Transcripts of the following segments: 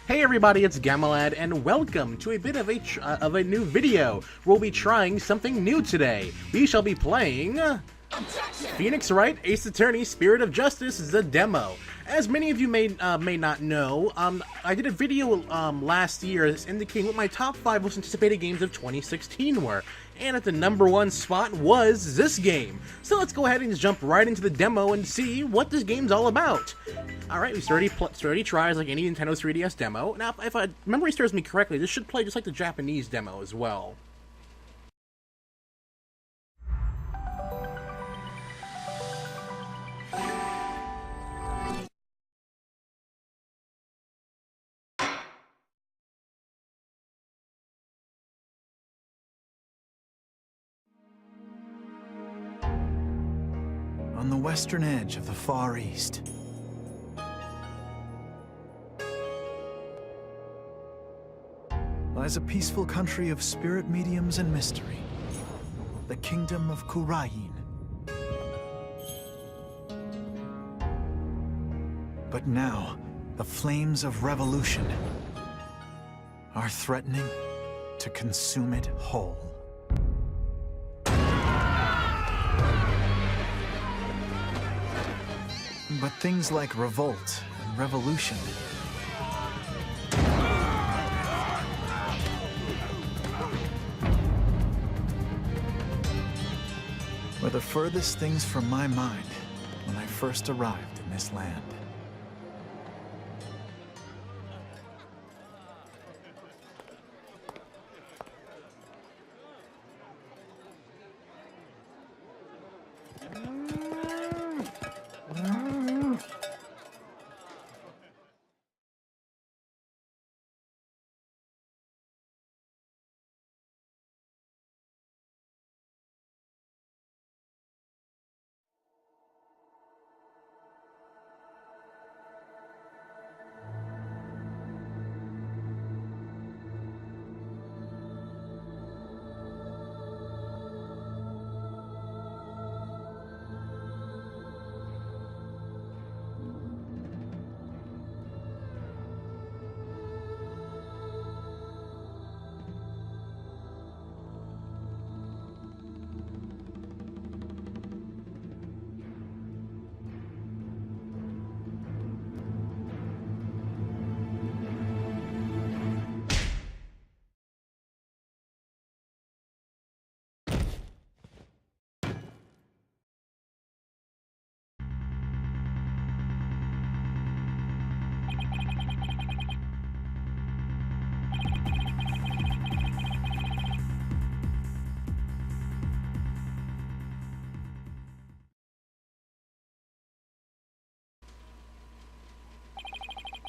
Hey everybody, it's Gamalad, and welcome to a bit of a new video. We'll be trying something new today. We shall be playing Phoenix Wright, Ace Attorney, Spirit of Justice, the demo. As many of you may not know, I did a video last year indicating what my top 5 most anticipated games of 2016 were, and at the #1 spot was this game. So let's go ahead and just jump right into the demo and see what this game's all about. Alright, we 30 tries like any Nintendo 3DS demo. Now, if memory serves me correctly, this should play just like the Japanese demo as well. On the western edge of the Far East, lies a peaceful country of spirit mediums and mystery, the kingdom of Khurain. But now, the flames of revolution are threatening to consume it whole. But things like revolt and revolution were the furthest things from my mind when I first arrived in this land.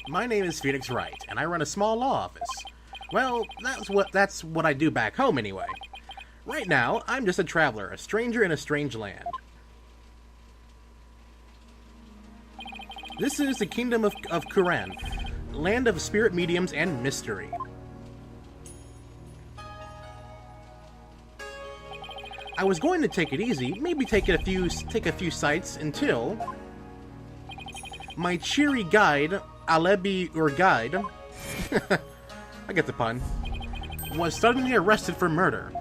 My name is Phoenix Wright, and I run a small law office. Well, that's what I do back home anyway. Right now, I'm just a traveler, a stranger in a strange land. This is the kingdom of Khurain, land of spirit mediums and mystery. I was going to take it easy, maybe take a few sights until my cheery guide, Alebi or guide, I get the pun, was suddenly arrested for murder.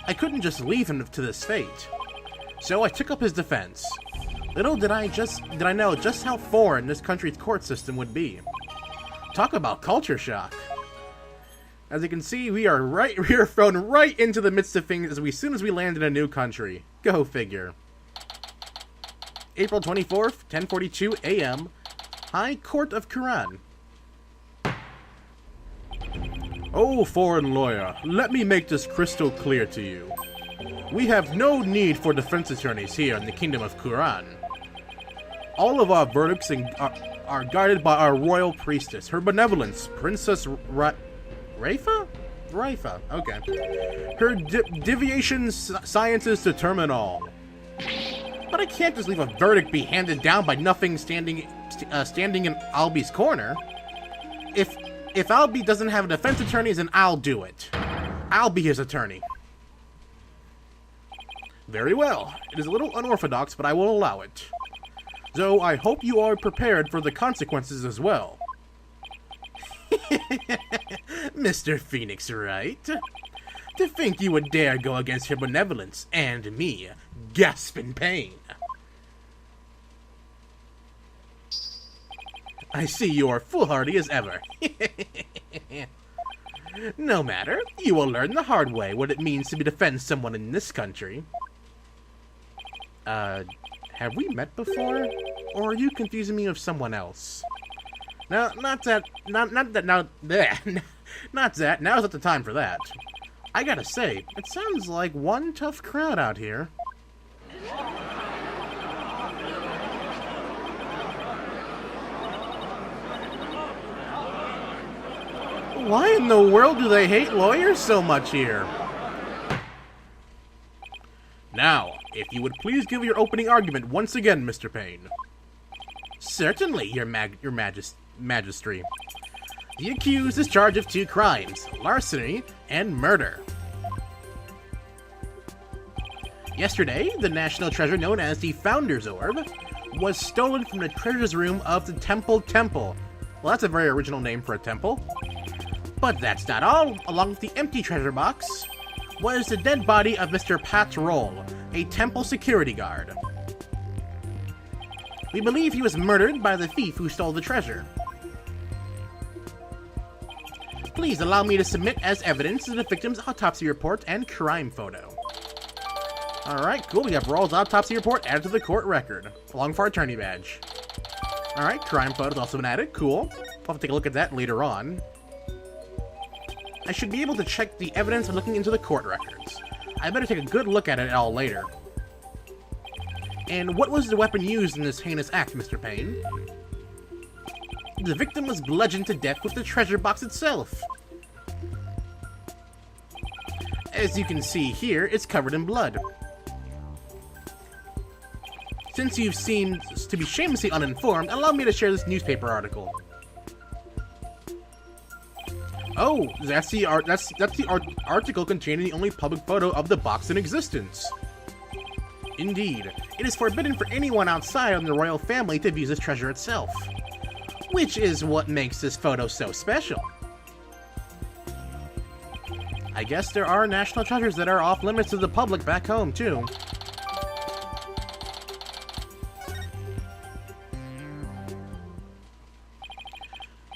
I couldn't just leave him to this fate, so I took up his defense. Little did I know just how foreign this country's court system would be. Talk about culture shock. As you can see, we are thrown right into the midst of things as soon as we land in a new country. Go figure. April 24th, 10:42 a.m., High Court of Khurain. Oh, foreign lawyer, let me make this crystal clear to you. We have no need for defense attorneys here in the Kingdom of Khurain. All of our verdicts are guided by our royal priestess, her benevolence, Princess Raifa? Raifa, okay. Her divination sciences determine all. But I can't just leave a verdict be handed down by nothing standing in Albi's corner. If Albi doesn't have a defense attorney, then I'll do it. I'll be his attorney. Very well. It is a little unorthodox, but I will allow it. Though I hope you are prepared for the consequences as well. Mr. Phoenix Wright, to think you would dare go against her benevolence and me, gasp in pain. I see you are foolhardy as ever. No matter, you will learn the hard way what it means to defend someone in this country. Have we met before? Or are you confusing me with someone else? No, not that, not that, now, not that, now's not the time for that. I gotta say, it sounds like one tough crowd out here. Why in the world do they hate lawyers so much here? Now, if you would please give your opening argument once again, Mr. Payne. Certainly, your Majesty. The accused is charged of 2 crimes, larceny and murder. Yesterday, the national treasure known as the Founder's Orb was stolen from the treasures room of the Temple. Well, that's a very original name for a temple. But that's not all. Along with the empty treasure box was the dead body of Mr. Patrol, a temple security guard. We believe he was murdered by the thief who stole the treasure. Please allow me to submit as evidence the victim's autopsy report and crime photo. Alright, cool. We have Rawls' autopsy report added to the court record, along with our attorney badge. Alright, crime photo's also been added. Cool. We'll have to take a look at that later on. I should be able to check the evidence by looking into the court records. I better take a good look at it all later. And what was the weapon used in this heinous act, Mr. Payne? The victim was bludgeoned to death with the treasure box itself. As you can see here, it's covered in blood. Since you seem to be shamelessly uninformed, allow me to share this newspaper article. Oh, that's the article containing the only public photo of the box in existence. Indeed, it is forbidden for anyone outside of the royal family to view this treasure itself. Which is what makes this photo so special. I guess there are national treasures that are off limits to the public back home, too.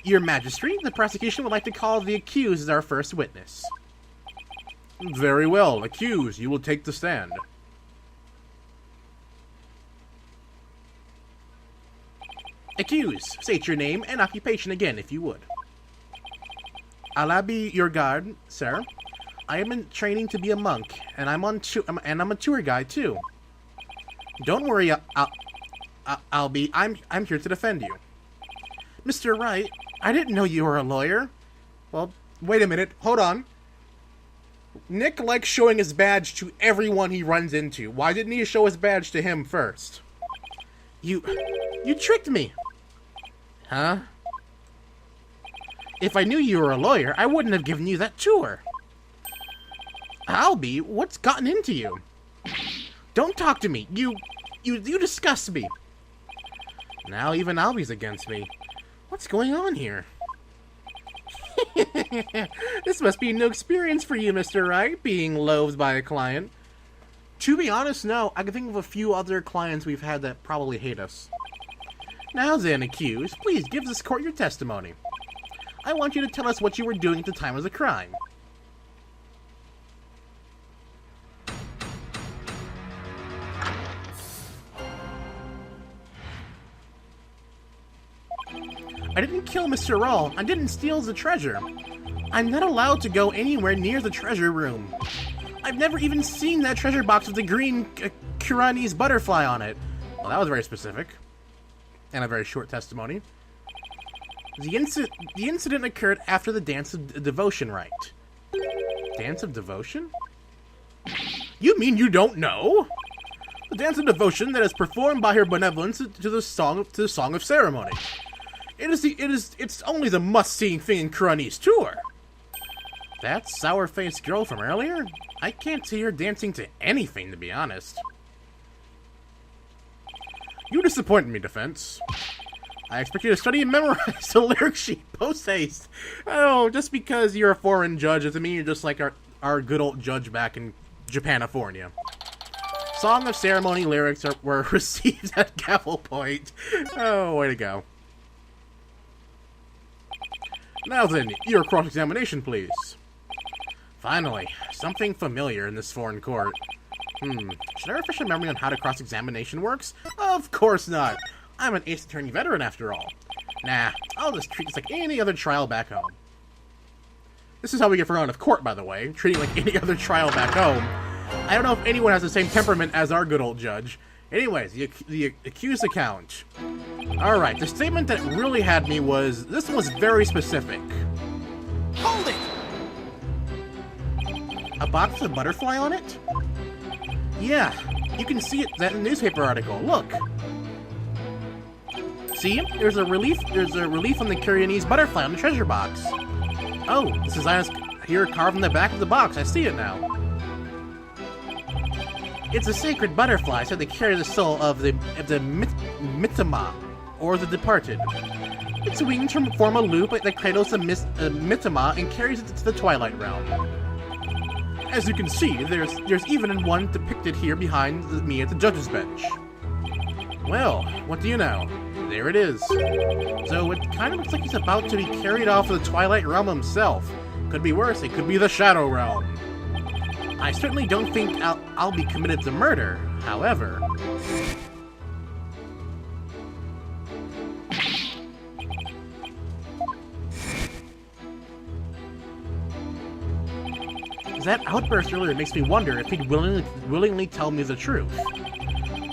Your Majesty, the prosecution would like to call the accused as our first witness. Very well, accused, you will take the stand. Accused, state your name and occupation again, if you would. I'll be your guard, sir. I am in training to be a monk, and I'm a tour guide too. Don't worry, I'm here to defend you. Mr. Wright, I didn't know you were a lawyer. Well, wait a minute, hold on. Nick likes showing his badge to everyone he runs into. Why didn't he show his badge to him first? You tricked me. Huh? If I knew you were a lawyer, I wouldn't have given you that tour. Albie, what's gotten into you? Don't talk to me. You disgust me. Now even Albie's against me. What's going on here? This must be a new experience for you, Mr. Wright, being loathed by a client. To be honest, no. I can think of a few other clients we've had that probably hate us. Now then, accused, please give this court your testimony. I want you to tell us what you were doing at the time of the crime. I didn't kill Mr. Rawl. I didn't steal the treasure. I'm not allowed to go anywhere near the treasure room. I've never even seen that treasure box with the green Kuranese butterfly on it. Well, that was very specific. And a very short testimony. The incident occurred after the Dance of Devotion rite. Dance of Devotion? You mean you don't know? The Dance of Devotion that is performed by Her Benevolence to the Song of Ceremony. It's only the must-see thing in Kuranese tour. That sour-faced girl from earlier? I can't see her dancing to anything, to be honest. You disappoint me, defense. I expect you to study and memorize the lyric sheet post-haste. Oh, just because you're a foreign judge doesn't mean you're just like our good old judge back in Japanifornia. Song of Ceremony lyrics were received at gavel point. Oh, way to go. Now then, your cross-examination, please. Finally, something familiar in this foreign court. Should I refresh my memory on how the cross-examination works? Of course not. I'm an Ace Attorney veteran, after all. Nah, I'll just treat this like any other trial back home. This is how we get thrown out of court, by the way. Treating it like any other trial back home. I don't know if anyone has the same temperament as our good old judge. Anyways, the accused account. Alright, the statement that really had me was, this was very specific. Hold it! A box with a butterfly on it? Yeah, you can see it in the newspaper article. Look. See? There's a relief on the Koreanese butterfly on the treasure box. Oh, this design is here carved on the back of the box. I see it now. It's a sacred butterfly said to carry the soul of the Mitama, or the departed. Its wings form a loop that cradles the Mitama and carries it to the Twilight Realm. As you can see, there's even one depicted here behind me at the judge's bench. Well, what do you know? There it is. So it kind of looks like he's about to be carried off to the Twilight Realm himself. Could be worse, it could be the Shadow Realm. I certainly don't think I'll be committed to murder, however... That outburst earlier makes me wonder if he'd willingly tell me the truth.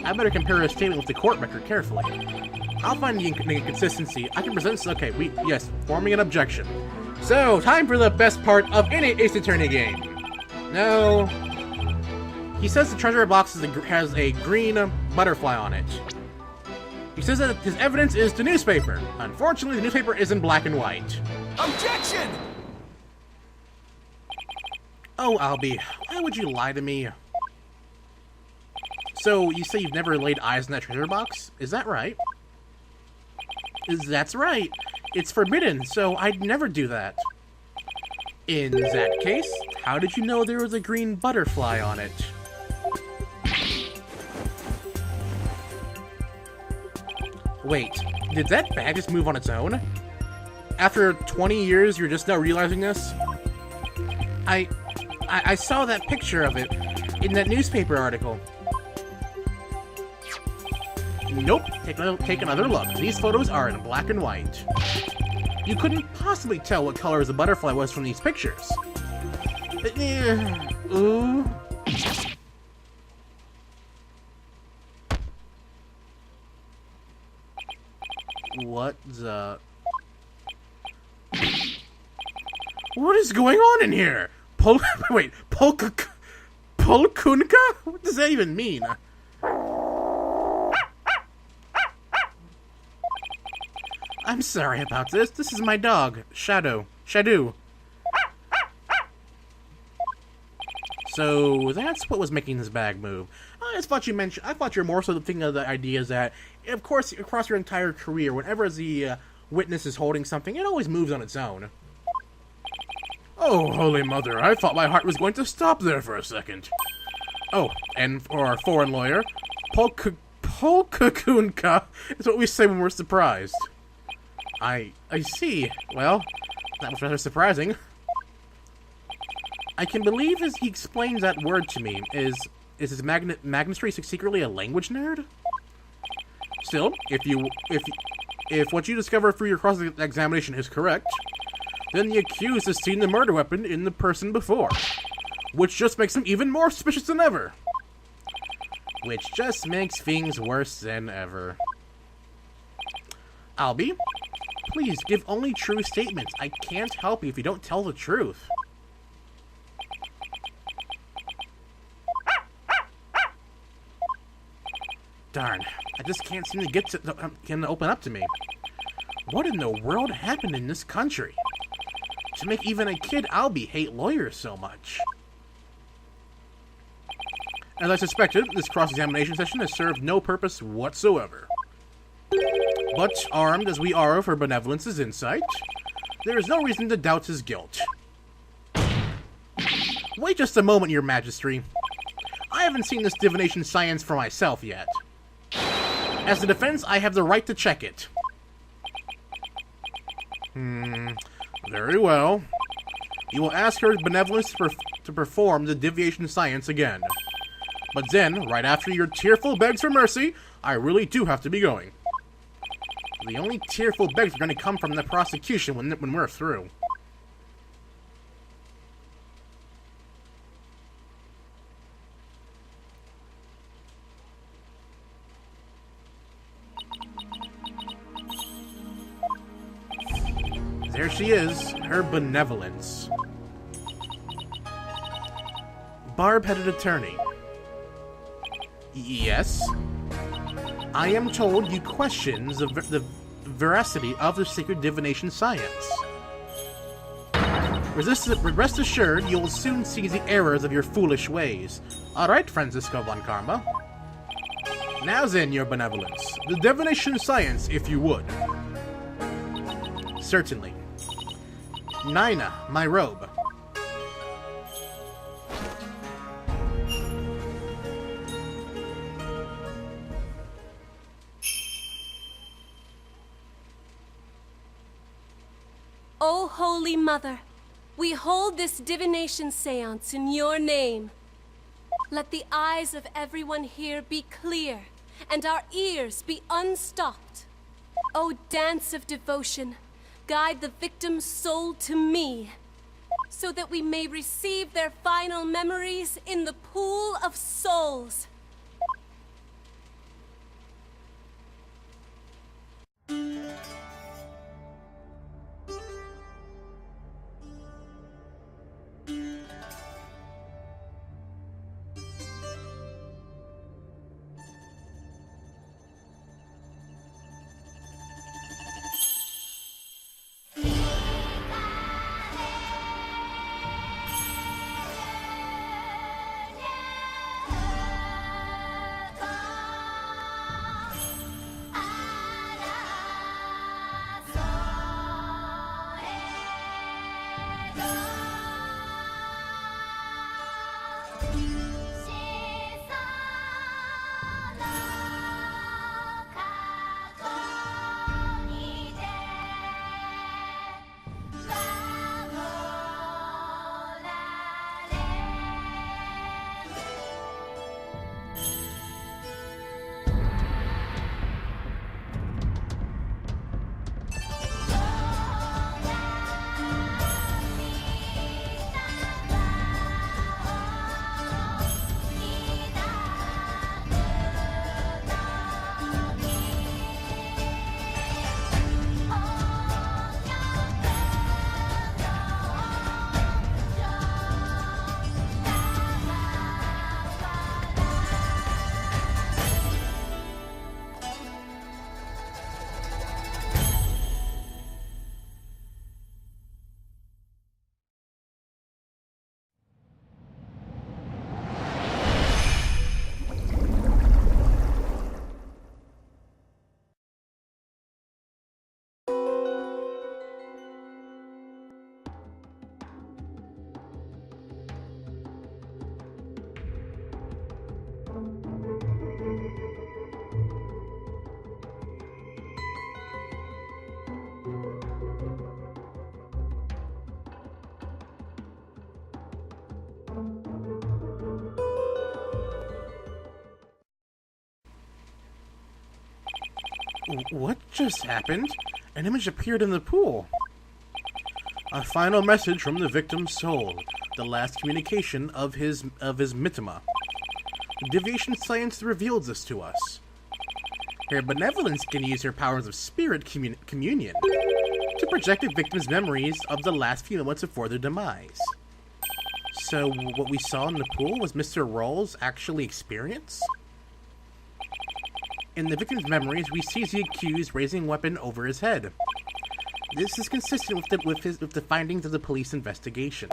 I better compare his statement with the court record carefully. I'll find the inconsistency. I can present... Okay, yes, forming an objection. So, time for the best part of any Ace Attorney game. No. He says the treasure box has a green butterfly on it. He says that his evidence is the newspaper. Unfortunately, the newspaper is in black and white. Objection! Oh, Albie, why would you lie to me? So, you say you've never laid eyes on that treasure box? Is that right? That's right. It's forbidden, so I'd never do that. In that case, how did you know there was a green butterfly on it? Wait, did that bag just move on its own? After 20 years, you're just now realizing this? I saw that picture of it in that newspaper article. Nope, take another look. These photos are in black and white. You couldn't possibly tell what color the butterfly was from these pictures. Ooh. What the... What is going on in here? Wait, Polkunka? What does that even mean? I'm sorry about this. This is my dog, Shadow. So that's what was making this bag move. I thought you were more so thinking of the idea that, of course, across your entire career, whenever the witness is holding something, it always moves on its own. Oh, Holy Mother, I thought my heart was going to stop there for a second. Oh, and for our foreign lawyer, Polkunka is what we say when we're surprised. I see. Well, that was rather surprising. I can believe as he explains that word to me. Is his Magnus Reese secretly a language nerd? Still, if what you discover through your cross-examination is correct, then the accused has seen the murder weapon in the person before, which just makes him even more suspicious than ever. Which just makes things worse than ever. Albie, please give only true statements. I can't help you if you don't tell the truth. Darn, I just can't seem to get him to open up to me. What in the world happened in this country to make even a kid Albie hate lawyers so much? As I suspected, this cross-examination session has served no purpose whatsoever. But, armed as we are of her benevolence's insight, there is no reason to doubt his guilt. Wait just a moment, your majesty. I haven't seen this divination science for myself yet. As a defense, I have the right to check it. Very well. You will ask her benevolence to perform the divination science again. But then, right after your tearful begs for mercy, I really do have to be going. The only tearful begs are going to come from the prosecution when we're through. There she is, her benevolence. Barb-headed attorney. Yes? I am told you question the veracity of the sacred divination science. Rest assured, you will soon see the errors of your foolish ways. Alright, Francisco von Karma. Now then, your benevolence. The divination science, if you would. Certainly. Nina, my robe. O Holy Mother, we hold this divination seance in your name. Let the eyes of everyone here be clear, and our ears be unstopped. O dance of devotion, guide the victim's soul to me, so that we may receive their final memories in the pool of souls. What just happened? An image appeared in the pool. A final message from the victim's soul. The last communication of his mitama. Divination science reveals this to us. Her benevolence can use her powers of spirit communion to project the victim's memories of the last few moments before their demise. So what we saw in the pool was Mr. Roll's actually experience? In the victim's memories, we see the accused raising a weapon over his head. This is consistent with the findings of the police investigation.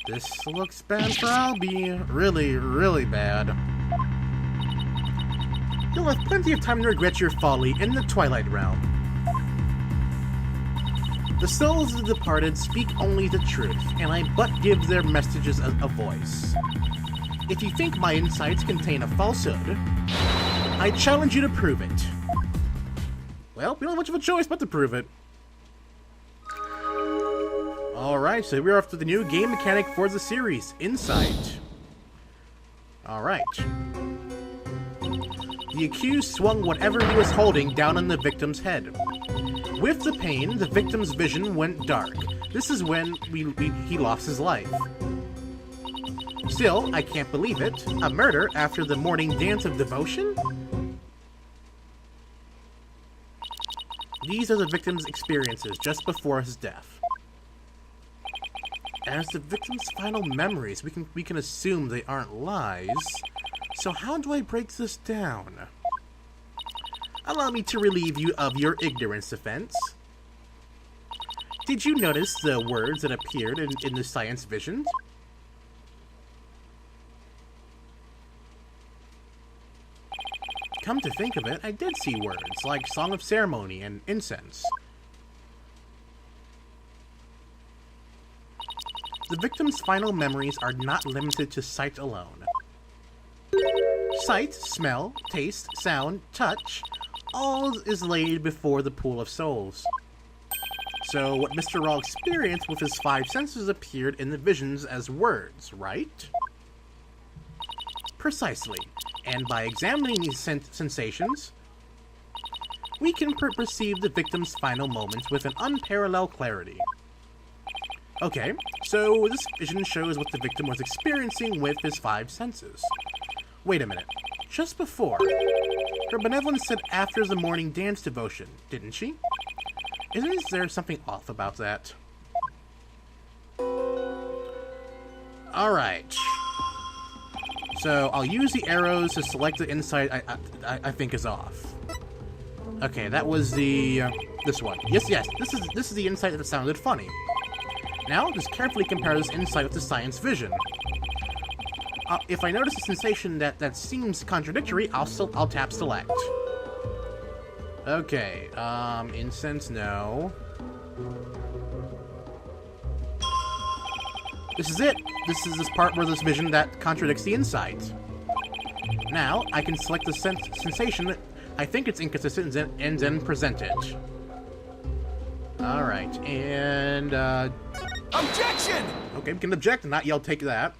This looks bad for Albie. Really, really bad. You'll have plenty of time to regret your folly in the Twilight Realm. The souls of the departed speak only the truth, and I but give their messages a voice. If you think my insights contain a falsehood, I challenge you to prove it. Well, we don't have much of a choice but to prove it. Alright, so we're off to the new game mechanic for the series, Insight. Alright. The accused swung whatever he was holding down on the victim's head. With the pain, the victim's vision went dark. This is when he lost his life. Still, I can't believe it. A murder after the morning dance of devotion? These are the victim's experiences just before his death. As the victim's final memories, we can assume they aren't lies. So how do I break this down? Allow me to relieve you of your ignorance, offense. Did you notice the words that appeared in the seance visions? Come to think of it, I did see words, like Song of Ceremony and Incense. The victim's final memories are not limited to sight alone. Sight, smell, taste, sound, touch, all is laid before the pool of souls. So what Mr. Raw experienced with his 5 senses appeared in the visions as words, right? Precisely. And by examining these sensations, we can perceive the victim's final moments with an unparalleled clarity. Okay, so this vision shows what the victim was experiencing with his 5 senses. Wait a minute. Just before, her benevolence said after the morning dance devotion, didn't she? Isn't there something off about that? Alright. So, I'll use the arrows to select the insight I think is off. Okay, that was the, this one. Yes, this is the insight that sounded funny. Now, just carefully compare this insight with the science vision. If I notice a sensation that seems contradictory, I'll tap select. Okay, incense, no. This is it. This is this part where this vision that contradicts the insight. Now, I can select the sensation that I think it's inconsistent and then present it. Alright, and, Objection! okay, we can object and not yell, take that.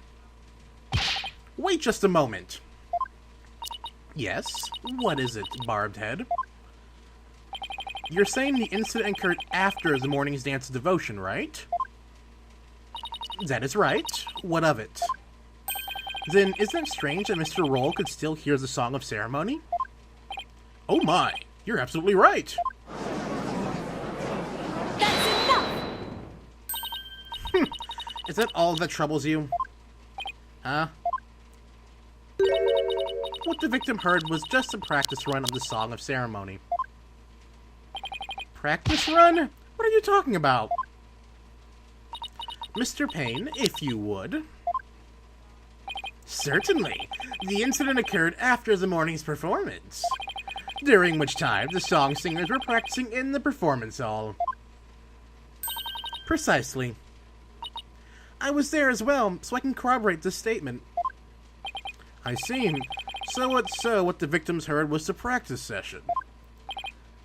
Wait just a moment. Yes? What is it, Barbed Head? You're saying the incident occurred after the morning's dance devotion, right? That is right. What of it? Then, isn't it strange that Mr. Roll could still hear the Song of Ceremony? Oh my! You're absolutely right! That's enough! Is that all that troubles you? Huh? What the victim heard was just a practice run of the Song of Ceremony. Practice run? What are you talking about? Mr. Payne, if you would. Certainly. The incident occurred after the morning's performance, during which time the song singers were practicing in the performance hall. Precisely. I was there as well, so I can corroborate this statement. I see. So what the victims heard was the practice session.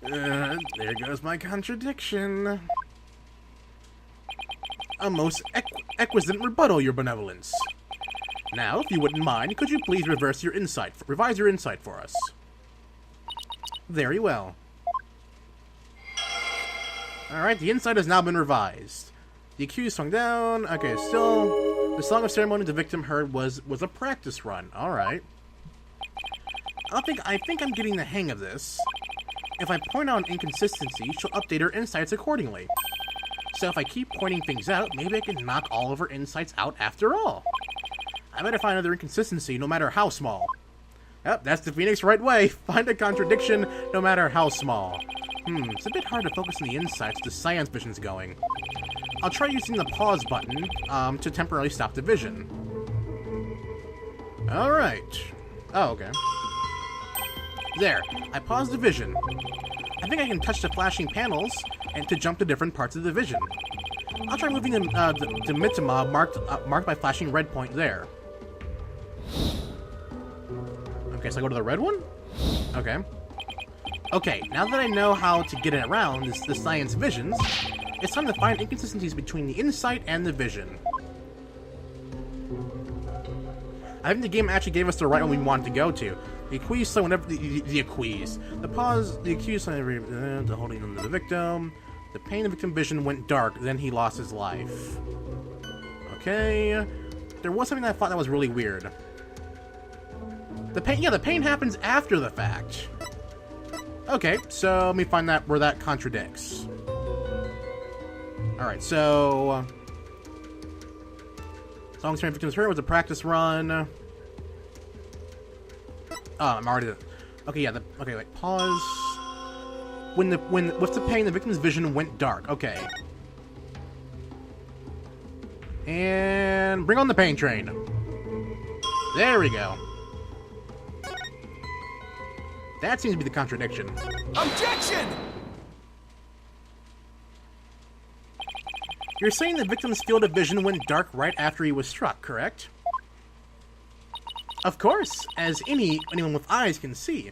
There goes my contradiction. A most exquisite rebuttal, your benevolence. Now, if you wouldn't mind, could you please revise your insight for us? Very well. Alright, the insight has now been revised. The accused swung down. Okay, still, the Song of Ceremony the victim heard was a practice run. Alright. I think I'm getting the hang of this. If I point out an inconsistency, she'll update her insights accordingly. So if I keep pointing things out, maybe I can knock all of her insights out after all. I better find another inconsistency, no matter how small. Yep, that's the Phoenix Wright way. Find a contradiction, no matter how small. It's a bit hard to focus on the insights the science vision's going. I'll try using the pause button to temporarily stop the vision. Alright. Oh, okay. There, I paused the vision. I think I can touch the flashing panels and to jump to different parts of the vision. I'll try moving the Mitama marked by flashing red point there. Okay, so I go to the red one? Okay. Okay, now that I know how to get it around the science visions, it's time to find inconsistencies between the insight and the vision. I think the game actually gave us the right one we wanted to go to. The accused sign whenever the accused. The pause, the accused sign every the holding on to the victim. The pain of the victim vision went dark, then he lost his life. Okay. There was something that I thought that was really weird. The pain happens after the fact. Okay, so let me find that where that contradicts. Alright, so song train victims hurt was a practice run. Oh, I'm already okay, yeah, okay, wait, pause. What's the pain? The victim's vision went dark. Okay. And bring on the pain train. There we go. That seems to be the contradiction. Objection! You're saying the victim's field of vision went dark right after he was struck, correct? Of course, as anyone with eyes can see.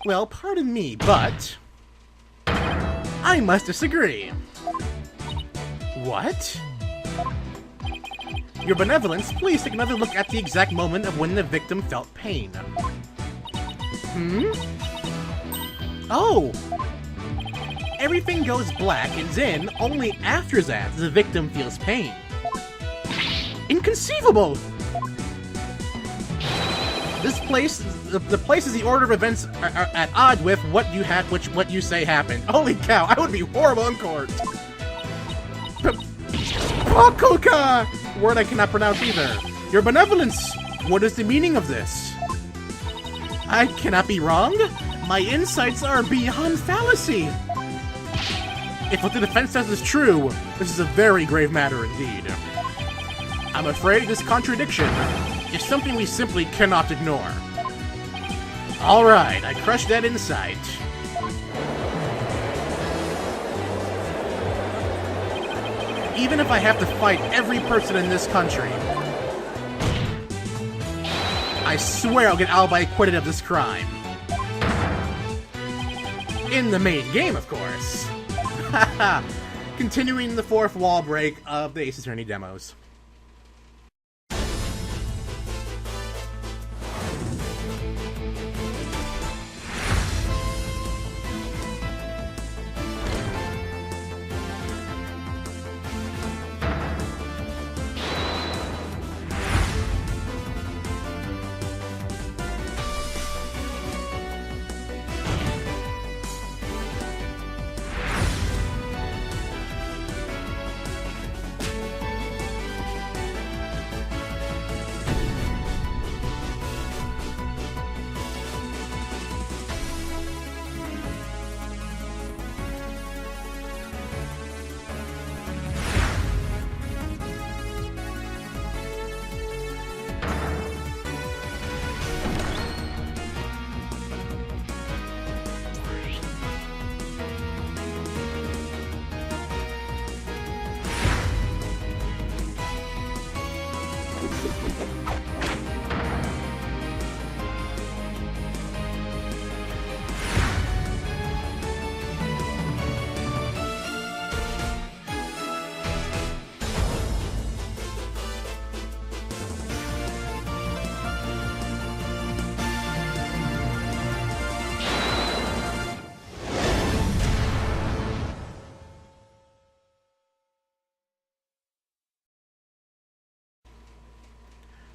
Well, pardon me, but I must disagree. What? Your benevolence, please take another look at the exact moment of when the victim felt pain. Oh! Everything goes black and then, only after that, the victim feels pain. Inconceivable! This place, the place is the order of events are at odds with what you say happened. Holy cow, I would be horrible in court! Pokoka! Word I cannot pronounce either. Your benevolence! What is the meaning of this? I cannot be wrong? My insights are beyond fallacy! If what the defense says is true, this is a very grave matter indeed. I'm afraid this contradiction is something we simply cannot ignore. Alright, I crushed that insight. Even if I have to fight every person in this country, I swear I'll get alibi acquitted of this crime. In the main game, of course. Haha. Continuing the fourth wall break of the Ace Attorney demos.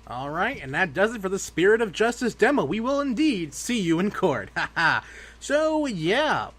Alright, and that does it for the Spirit of Justice demo. We will indeed see you in court. Haha. So, yeah.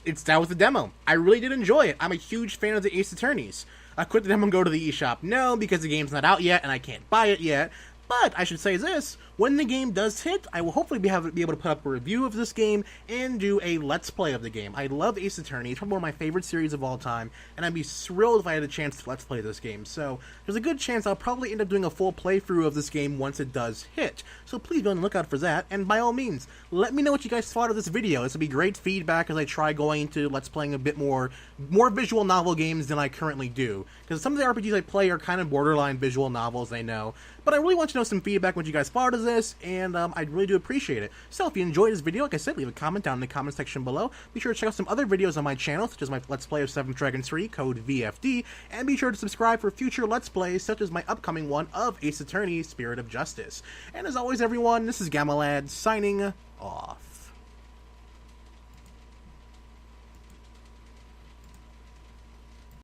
That was the demo. I really did enjoy it. I'm a huge fan of the Ace Attorneys. Could the demo go to the eShop? No, because the game's not out yet and I can't buy it yet. But I should say this, when the game does hit, I will hopefully be able to put up a review of this game and do a Let's Play of the game. I love Ace Attorney. It's probably one of my favorite series of all time, and I'd be thrilled if I had a chance to Let's Play this game. So there's a good chance I'll probably end up doing a full playthrough of this game once it does hit. So please be on the lookout for that, and by all means, let me know what you guys thought of this video. This will be great feedback as I try going into Let's Playing a bit more visual novel games than I currently do. Because some of the RPGs I play are kind of borderline visual novels, I know. But I really want to know some feedback what you guys thought of this, and I really do appreciate it. So if you enjoyed this video, like I said, leave a comment down in the comment section below. Be sure to check out some other videos on my channel, such as my Let's Play of 7th Dragon 3, code VFD, and be sure to subscribe for future Let's Plays, such as my upcoming one of Ace Attorney, Spirit of Justice. And as always, everyone, this is Gamalad, signing off.